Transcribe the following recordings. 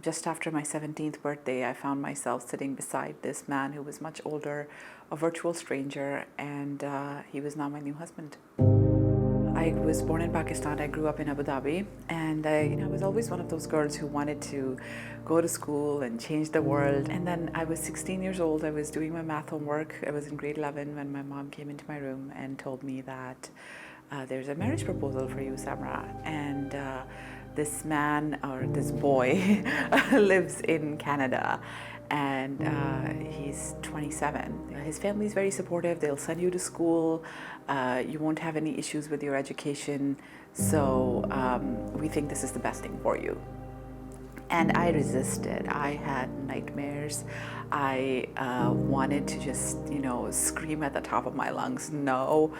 just after my 17th birthday, I found myself sitting beside this man who was much older, a virtual stranger, and he was now my new husband. I was born in Pakistan. I grew up in Abu Dhabi, and I was always one of those girls who wanted to go to school and change the world. And then I was 16 years old. I was doing my math homework. I was in grade 11 when my mom came into my room and told me that there's a marriage proposal for you, Samra. And this man, or this boy, lives in Canada, and he's 27. His family is very supportive. They'll send you to school. You won't have any issues with your education. So we think this is the best thing for you. And I resisted. I had nightmares. I wanted to just, scream at the top of my lungs, no.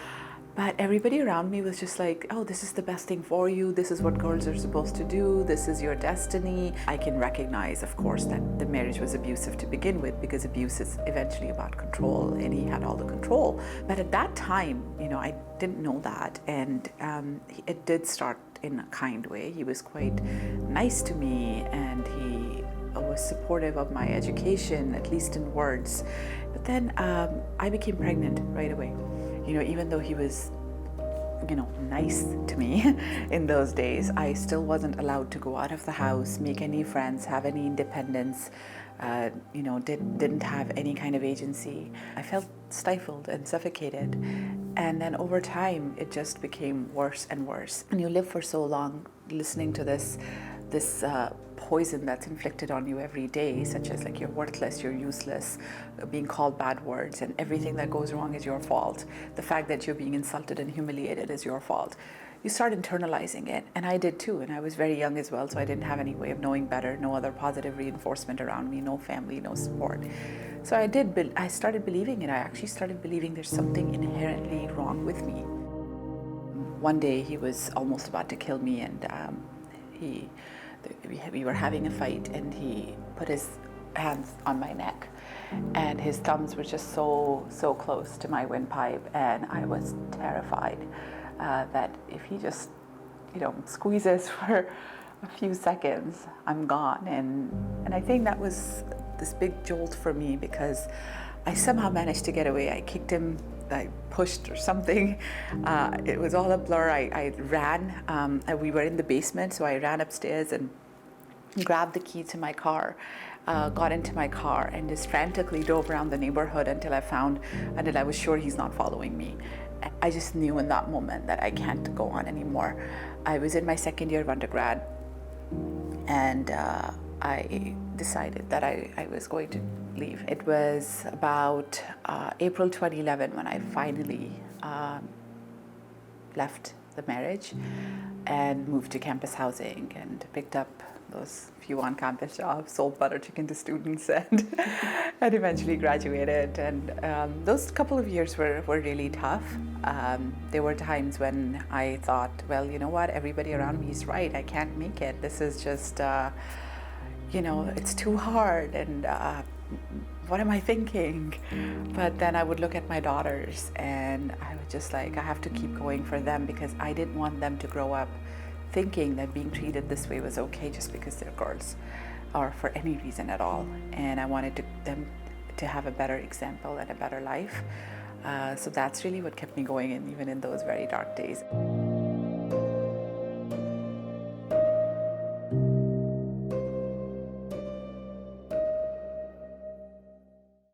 But everybody around me was just like, oh, this is the best thing for you. This is what girls are supposed to do. This is your destiny. I can recognize, of course, that the marriage was abusive to begin with, because abuse is eventually about control, and he had all the control. But at that time, I didn't know that. And it did start in a kind way. He was quite nice to me, and he was supportive of my education, at least in words. But then I became pregnant right away. Even though he was, nice to me in those days, I still wasn't allowed to go out of the house, make any friends, have any independence, didn't have any kind of agency. I felt stifled and suffocated. And then over time, it just became worse and worse. And you live for so long listening to this poison that's inflicted on you every day, such as like you're worthless, you're useless, being called bad words, and everything that goes wrong is your fault. The fact that you're being insulted and humiliated is your fault. You start internalizing it, and I did too, and I was very young as well, so I didn't have any way of knowing better, no other positive reinforcement around me, no family, no support. So I started believing it. I actually started believing there's something inherently wrong with me. One day he was almost about to kill me, and we were having a fight, and he put his hands on my neck, and his thumbs were just so close to my windpipe, and I was terrified that if he just squeezes for a few seconds, I'm gone. And I think that was this big jolt for me, because I somehow managed to get away. I kicked him, I pushed or something. It was all a blur. I ran. We were in the basement, so I ran upstairs and grabbed the key to my car, got into my car, and just frantically drove around the neighborhood until I was sure he's not following me. I just knew in that moment that I can't go on anymore. I was in my second year of undergrad, and I decided that I was going to leave. It was about April 2011 when I finally left the marriage and moved to campus housing and picked up those few on-campus jobs, sold butter chicken to students, and eventually graduated. And those couple of years were really tough. There were times when I thought, well, you know what, everybody around me is right. I can't make it. This is just, it's too hard, and what am I thinking? But then I would look at my daughters, and I was just like, I have to keep going for them, because I didn't want them to grow up thinking that being treated this way was okay just because they're girls, or for any reason at all. And I wanted them to have a better example and a better life. So that's really what kept me going, even in those very dark days.